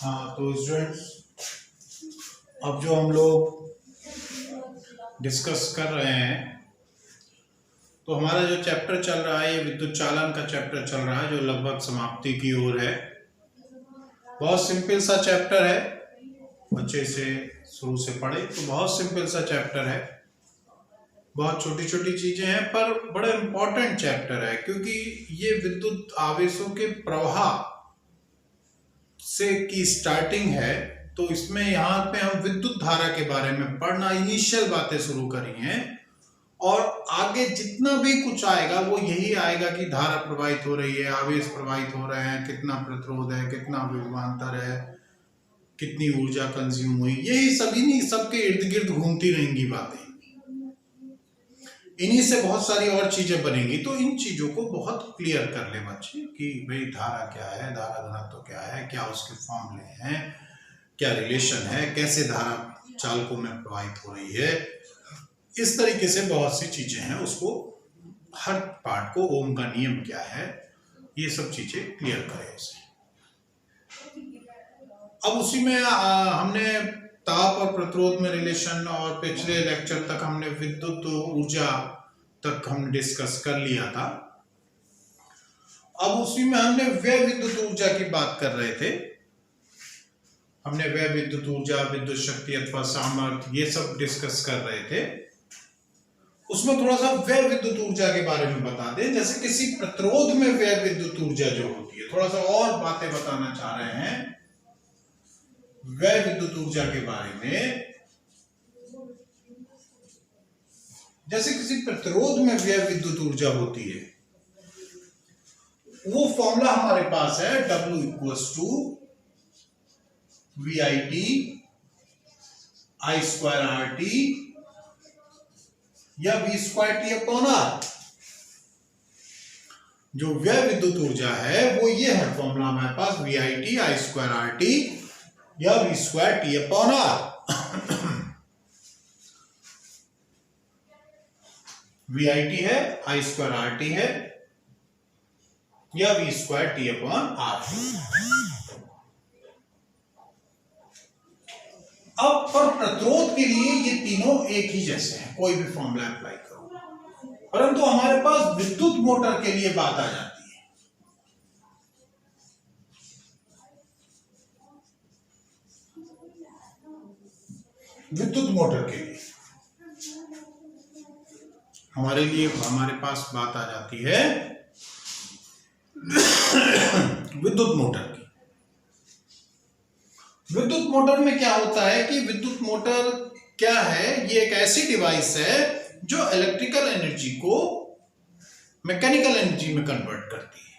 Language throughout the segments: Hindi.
हाँ तो स्टूडेंट्स, अब जो हम लोग डिस्कस कर रहे हैं तो हमारा जो चैप्टर चल रहा है ये विद्युत चालन का चैप्टर चल रहा है जो लगभग समाप्ति की ओर है। बहुत सिंपल सा चैप्टर है, बच्चे इसे शुरू से पढ़े तो बहुत सिंपल सा चैप्टर है, बहुत छोटी छोटी चीजें हैं पर बड़ा इम्पोर्टेंट चैप्टर है क्योंकि ये विद्युत आवेशों के प्रवाह से की स्टार्टिंग है। तो इसमें यहाँ पे हम विद्युत धारा के बारे में पढ़ना, इनिशियल बातें शुरू करी हैं और आगे जितना भी कुछ आएगा वो यही आएगा कि धारा प्रवाहित हो रही है, आवेश प्रवाहित हो रहे हैं, कितना प्रतिरोध है, कितना विभवांतर है, कितनी ऊर्जा कंज्यूम हुई, यही सभी नहीं सबके इर्द गिर्द घूमती रहेंगी बातें। इन्हीं से बहुत सारी और चीजें बनेंगी। तो इन चीजों को बहुत क्लियर कर ले बच्चे कि भाई धारा क्या है, धारा घनत्व क्या है, क्या उसके फॉर्मूले हैं, क्या रिलेशन है, कैसे धारा चालकों में प्रवाहित हो रही है, इस तरीके से बहुत सी चीजें हैं। उसको हर पार्ट को, ओम का नियम क्या है, ये सब चीजें क्लियर करें उसे। अब उसी में हमने ताप और प्रतिरोध में रिलेशन और पिछले लेक्चर तक हमने विद्युत ऊर्जा तक हम डिस्कस कर लिया था। अब उसी में हमने व्यय विद्युत ऊर्जा की बात कर रहे थे। हमने व्यय विद्युत ऊर्जा, विद्युत शक्ति अथवा सामर्थ्य, ये सब डिस्कस कर रहे थे। उसमें थोड़ा सा व्यय विद्युत ऊर्जा के बारे में बता दें। जैसे किसी प्रतिरोध में व्यय विद्युत ऊर्जा जो होती है, थोड़ा सा और बातें बताना चाह रहे हैं व्यय विद्युत ऊर्जा के बारे में। जैसे किसी प्रतिरोध में व्यय विद्युत ऊर्जा होती है, वो फॉर्मूला हमारे पास है W = VIT I²RT या V²T/R। जो व्यय विद्युत ऊर्जा है वो ये है फॉर्मूला हमारे पास, VIT I²RT या V²T/R। VIT है, I²RT है या V²T/R। अब पर प्रतिरोध के लिए ये तीनों एक ही जैसे हैं, कोई भी फॉर्मूला अप्लाई करो, परंतु हमारे पास विद्युत मोटर के लिए बात आ जाती है। विद्युत मोटर के लिए हमारे पास बात आ जाती है विद्युत मोटर की। विद्युत मोटर में क्या होता है कि विद्युत मोटर क्या है, ये एक ऐसी डिवाइस है जो इलेक्ट्रिकल एनर्जी को मैकेनिकल एनर्जी में कन्वर्ट करती है।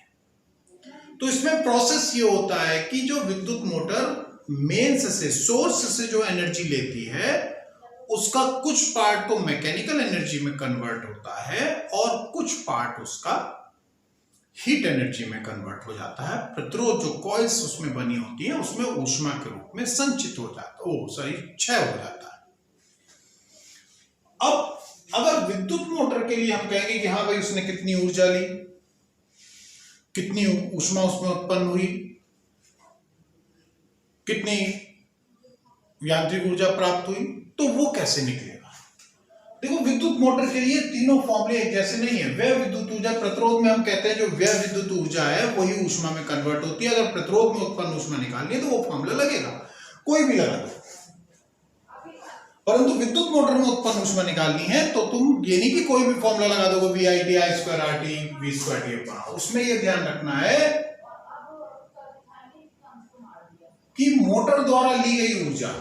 तो इसमें प्रोसेस ये होता है कि जो विद्युत मोटर मेंस से, सोर्स से जो एनर्जी लेती है उसका कुछ पार्ट तो मैकेनिकल एनर्जी में कन्वर्ट होता है और कुछ पार्ट उसका हीट एनर्जी में कन्वर्ट हो जाता है। प्रतिरोध जो कॉइल्स उसमें बनी होती है उसमें ऊष्मा के रूप में संचित हो जाता है, क्षय हो जाता है। अब अगर विद्युत मोटर के लिए हम कहेंगे कि हाँ भाई उसने कितनी ऊर्जा ली, कितनी ऊष्मा उसमें उत्पन्न हुई, कितनी यांत्रिक ऊर्जा प्राप्त हुई, तो वो कैसे निकलेगा? देखो, विद्युत मोटर के लिए तीनों फॉर्मूले एक जैसे नहीं है। व्यय विद्युत ऊर्जा, प्रतिरोध में हम कहते हैं जो व्यय विद्युत ऊर्जा है वही ऊष्मा में कन्वर्ट होती है। अगर प्रतिरोध में उत्पन्न ऊष्मा निकालनी है तो वो फॉर्मूला लगेगा, कोई भी लगा दो। परंतु विद्युत मोटर में उत्पन्न ऊष्मा निकालनी है तो तुम ये नहीं कि कोई भी फॉर्मूला लगा दोगे, VIT I²RT V²T/R। उसमें ये ध्यान रखना है कि मोटर द्वारा ली गई ऊर्जा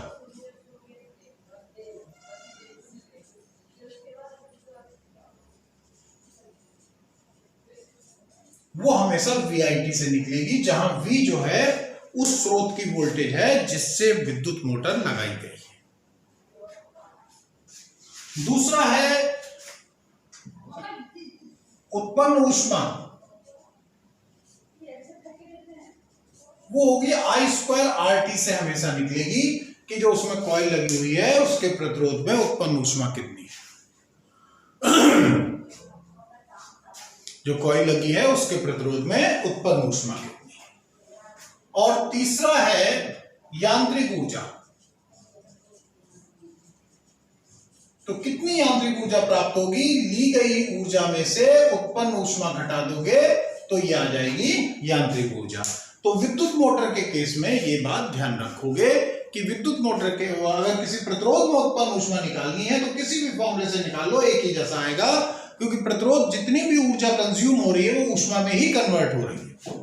वो हमेशा VIT से निकलेगी, जहां V जो है उस स्रोत की वोल्टेज है जिससे विद्युत मोटर लगाई गई है। दूसरा है उत्पन्न ऊष्मा, वो होगी I²RT से हमेशा निकलेगी कि जो उसमें कॉइल लगी हुई है उसके प्रतिरोध में उत्पन्न ऊष्मा कितनी है। जो कॉइल लगी है उसके प्रतिरोध में उत्पन्न ऊष्मा कितनी है। और तीसरा है यांत्रिक ऊर्जा। तो कितनी यांत्रिक ऊर्जा प्राप्त होगी? ली गई ऊर्जा में से उत्पन्न ऊष्मा घटा दोगे तो ये आ जाएगी यांत्रिक ऊर्जा। तो विद्युत मोटर के केस में ये बात ध्यान रखोगे कि विद्युत मोटर के अगर किसी प्रतिरोध में उत्पन्न ऊष्मा निकालनी है तो किसी भी फॉर्मूले से निकाल लो, एक ही जैसा आएगा, क्योंकि प्रतिरोध जितनी भी ऊर्जा कंज्यूम हो रही है वो ऊष्मा में ही कन्वर्ट हो रही है।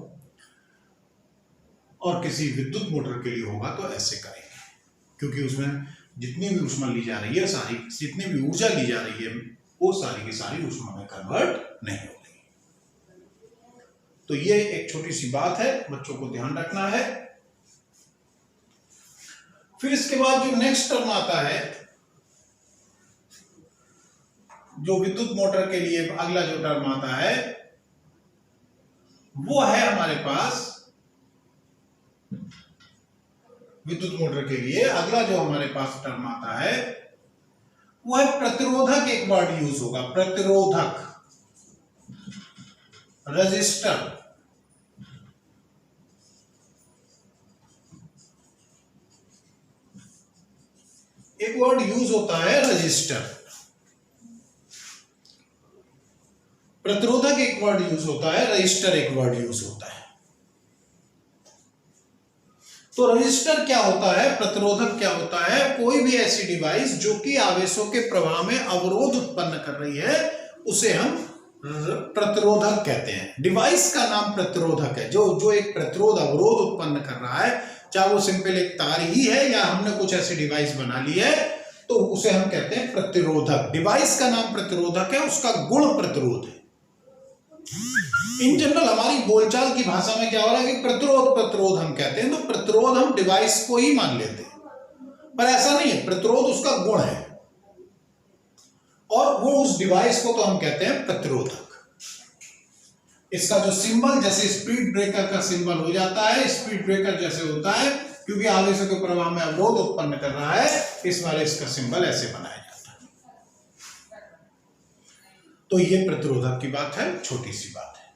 और किसी विद्युत मोटर के लिए होगा तो ऐसे करेंगे, क्योंकि उसमें जितनी भी ऊष्मा ली जा रही है, सारी जितनी भी ऊर्जा ली जा रही है वो सारी की सारी ऊष्मा में कन्वर्ट नहीं हो रही। तो ये एक छोटी सी बात है, बच्चों को ध्यान रखना है। फिर इसके बाद जो नेक्स्ट टर्म आता है, जो विद्युत मोटर के लिए अगला जो टर्म आता है वो है हमारे पास, विद्युत मोटर के लिए अगला जो हमारे पास टर्म आता है वो है प्रतिरोधक। एक वर्ड यूज होगा, प्रतिरोधक, रजिस्टर। एक वर्ड यूज होता है रजिस्टर। प्रतिरोधक एक वर्ड यूज होता है, रजिस्टर एक वर्ड यूज होता है। तो रजिस्टर क्या होता है, प्रतिरोधक क्या होता है? कोई भी ऐसी डिवाइस जो कि आवेशों के प्रवाह में अवरोध उत्पन्न कर रही है उसे हम प्रतिरोधक कहते हैं। डिवाइस का नाम प्रतिरोधक है, जो एक प्रतिरोध अवरोध उत्पन्न कर रहा है, चाहे वो सिंपल एक तार ही है या हमने कुछ ऐसी डिवाइस बना ली है, तो उसे हम कहते हैं प्रतिरोधक। डिवाइस का नाम प्रतिरोधक है, उसका गुण प्रतिरोध है। इन जनरल हमारी बोलचाल की भाषा में क्या हो रहा है कि प्रतिरोध हम कहते हैं, तो प्रतिरोध हम डिवाइस को ही मान लेते हैं, पर ऐसा नहीं है। प्रतिरोध उसका गुण है और वो उस डिवाइस को तो हम कहते हैं प्रतिरोधक। इसका जो सिंबल जैसे स्पीड ब्रेकर का सिंबल हो जाता है, स्पीड ब्रेकर जैसे होता है, क्योंकि आवेशों के प्रवाह में अवरोध उत्पन्न कर रहा है, इस वाले इसका सिंबल ऐसे बनाया जाता है। तो ये प्रतिरोधक की बात है, छोटी सी बात है।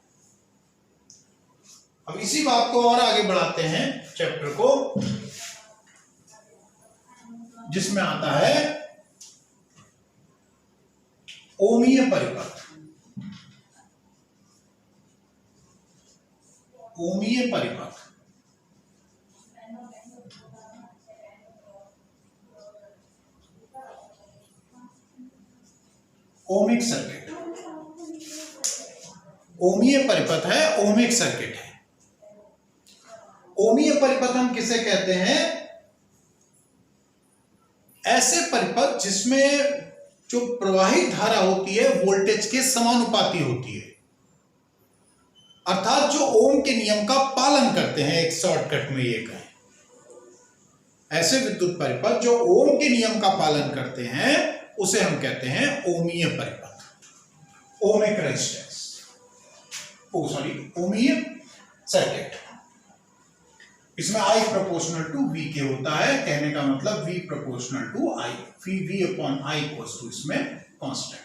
अब इसी बात को और आगे बढ़ाते हैं चैप्टर को, जिसमें आता है ओमीय परिपथ। ओमीय परिपथ ओमिक सर्किट। ओमीय परिपथ है, ओमिक सर्किट है। ओमीय परिपथ हम किसे कहते हैं? ऐसे परिपथ जिसमें जो प्रवाहित धारा होती है वोल्टेज के समानुपाती होती है, अर्थात जो ओम के नियम का पालन करते हैं। एक शॉर्टकट में ये कहें, ऐसे विद्युत परिपथ जो ओम के नियम का पालन करते हैं उसे हम कहते हैं ओमीय परिपथ, ओमिक रेजिस्टेंस, ओमीय सर्किट। इसमें I प्रोपोर्शनल टू V के होता है, कहने का मतलब V proportional to I, V upon I equals to इसमें कांस्टेंट।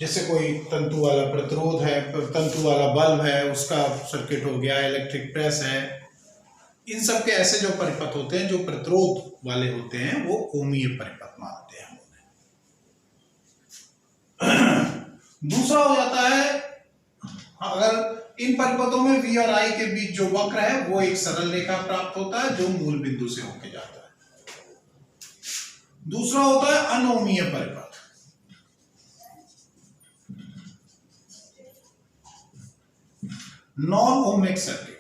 जैसे कोई तंतु वाला प्रतिरोध है, तंतु वाला बल्ब है, उसका सर्किट हो गया, इलेक्ट्रिक प्रेस है, इन सब के ऐसे जो परिपथ होते हैं जो प्रतिरोध वाले होते हैं वो ओमीय परिपथ मानते हैं। दूसरा हो जाता है, अगर इन परिपथों में V और I के बीच जो वक्र है वो एक सरल रेखा प्राप्त होता है जो मूल बिंदु से होके जाता है। दूसरा होता है अनोमीय परिपथ। Non ohmic circuit.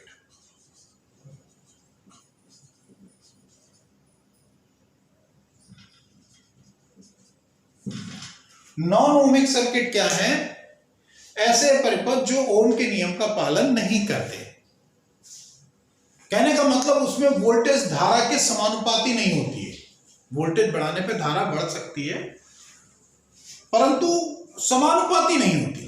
Non ohmic circuit क्या है? ऐसे परिपथ जो ओम के नियम का पालन नहीं करते। कहने का मतलब उसमें वोल्टेज धारा के समानुपाती नहीं होती है। वोल्टेज बढ़ाने पे धारा बढ़ सकती है परंतु समानुपाती नहीं होती।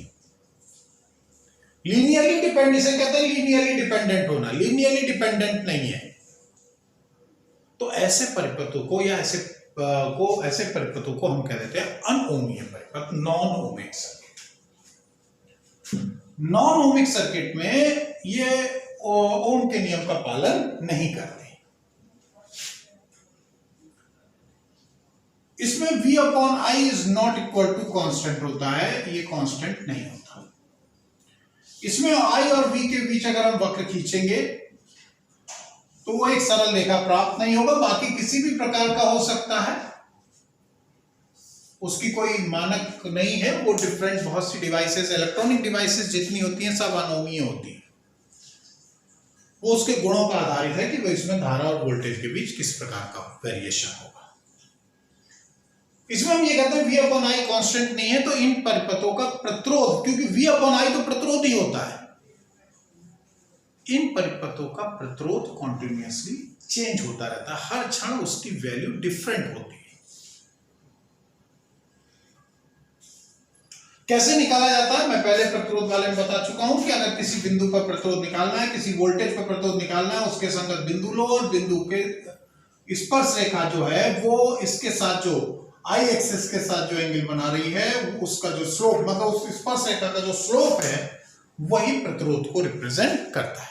लीनियरली डिपेंडेंट, इसे कहते हैं लीनियरली डिपेंडेंट होना, लीनियरली डिपेंडेंट नहीं है। तो ऐसे परिपथों को या ऐसे परिपथों को हम कह देते हैं अनओमीय परिपथ, non ohmic circuit. Non ohmic circuit में ये ओम के नियम का पालन नहीं करते। इसमें V upon I is not equal to constant होता है, ये कांस्टेंट नहीं होता। इसमें I और V के बीच अगर हम वक्र खींचेंगे तो वो एक सरल रेखा प्राप्त नहीं होगा, बाकी किसी भी प्रकार का हो सकता है, उसकी कोई मानक नहीं है। वो डिफरेंट बहुत सी डिवाइसेस, इलेक्ट्रॉनिक डिवाइसेस जितनी होती हैं सब अनोमीय होती हैं। वो उसके गुणों पर आधारित है कि वो इसमें धारा और वोल्टेज के बीच किस प्रकार का वेरिएशन होगा। इसमें हम ये कहते हैं V अपॉन आई कांस्टेंट नहीं है, तो इन परिपथों का प्रतिरोध, क्योंकि V अपॉन आई तो प्रतिरोध ही होता है, इन परिपथों का प्रतिरोध कॉन्टिन्यूअसली चेंज होता रहता है, हर क्षण उसकी वैल्यू डिफरेंट होती है। कैसे निकाला जाता है, मैं पहले प्रतिरोध वाले में बता चुका हूं कि अगर किसी बिंदु पर प्रतिरोध निकालना है, किसी वोल्टेज पर प्रतिरोध निकालना है, उसके संगत बिंदु लो और बिंदु के स्पर्श रेखा जो है वो इसके साथ जो आई एक्सिस के साथ जो एंगल बना रही है उसका जो स्लोप, मतलब उस स्पर्श रेखा का जो स्लोप है वही प्रतिरोध को रिप्रेजेंट करता है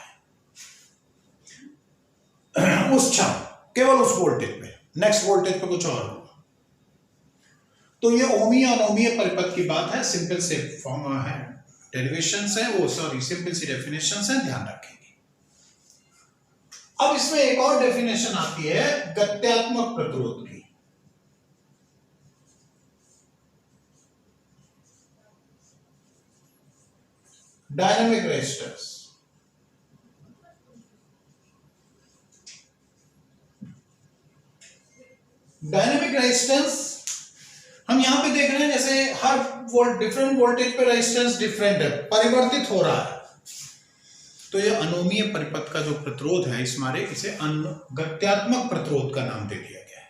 उस क्षण, केवल उस वोल्टेज पे, नेक्स्ट वोल्टेज पे कुछ और होगा। तो ये ओमीय अनोमीय परिपथ की बात है, सिंपल से फॉर्म है, डेरिवेशंस है वो, सॉरी सिंपल सी डेफिनेशंस है, ध्यान रखेंगे। अब इसमें एक और डेफिनेशन आती है गत्यात्मक प्रतिरोध की। डायनामिक रेजिस्टेंस, डायनामिक रेजिस्टेंस हम यहां पे देख रहे हैं, जैसे हर डिफरेंट वोल्टेज पे रेजिस्टेंस डिफरेंट है, परिवर्तित हो रहा है। तो ये अनोमीय परिपथ का जो प्रतिरोध है इस मारे इसे गत्यात्मक प्रतिरोध का नाम दे दिया गया है।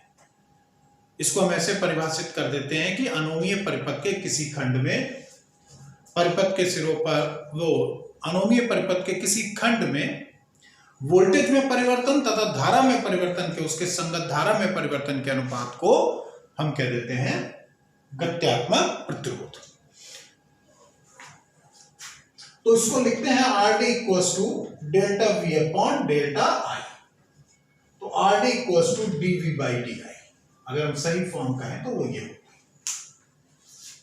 इसको हम ऐसे परिभाषित कर देते हैं कि अनोमीय परिपथ के किसी खंड में, परिपथ के सिरों पर, वो अनोमीय परिपथ के किसी खंड में वोल्टेज में परिवर्तन तथा धारा में परिवर्तन के, उसके संगत धारा में परिवर्तन के अनुपात को हम कह देते हैं गत्यात्मक प्रतिरोध। तो इसको लिखते हैं R D equals to delta V upon delta I. तो R D equals to DV by D I, अगर हम सही फॉर्म का है तो वो ये होगा।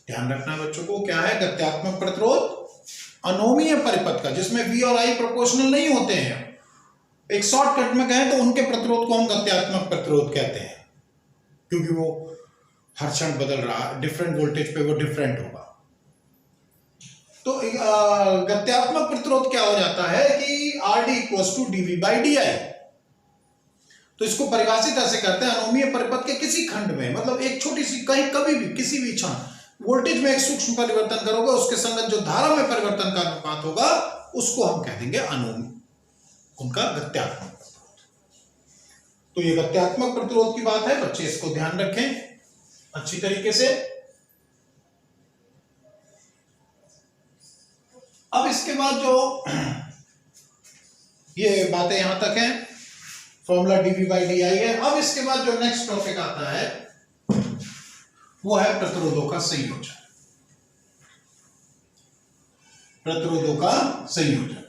ध्यान रखना बच्चों को, क्या है गत्यात्मक प्रतिरोध? अनोमीय परिपथ का, जिसमें V और I प्रोपोर्शनल नहीं होते हैं। एक शॉर्टकट में कहें तो उनके प्रतिरोध को हम गत्यात्मक प्रतिरोध कहते हैं, क्योंकि वो हर क्षण बदल रहा, डिफरेंट वोल्टेज पे वो डिफरेंट होगा। तो गत्यात्मक प्रतिरोध क्या हो जाता है कि R D equals to DV by D I. तो इसको परिभाषित ऐसे करते हैं, अनोमीय परिपथ के किसी खंड में, मतलब एक छोटी सी, कहीं कभी भी किसी भी क्षण वोल्टेज में एक सूक्ष्म परिवर्तन करोगे, उसके संगत जो धारा में परिवर्तन का अनुपात होगा उसको हम कह देंगे अनोमीय, उनका गत्यात्मक प्रतिरोध। तो ये गत्यात्मक प्रतिरोध की बात है, बच्चे इसको ध्यान रखें अच्छी तरीके से। अब इसके बाद जो ये बातें यहां तक हैं, formula DV by D I है। अब इसके बाद जो नेक्स्ट टॉपिक आता है वो है प्रतिरोधों का संयोजन। प्रतिरोधों का संयोजन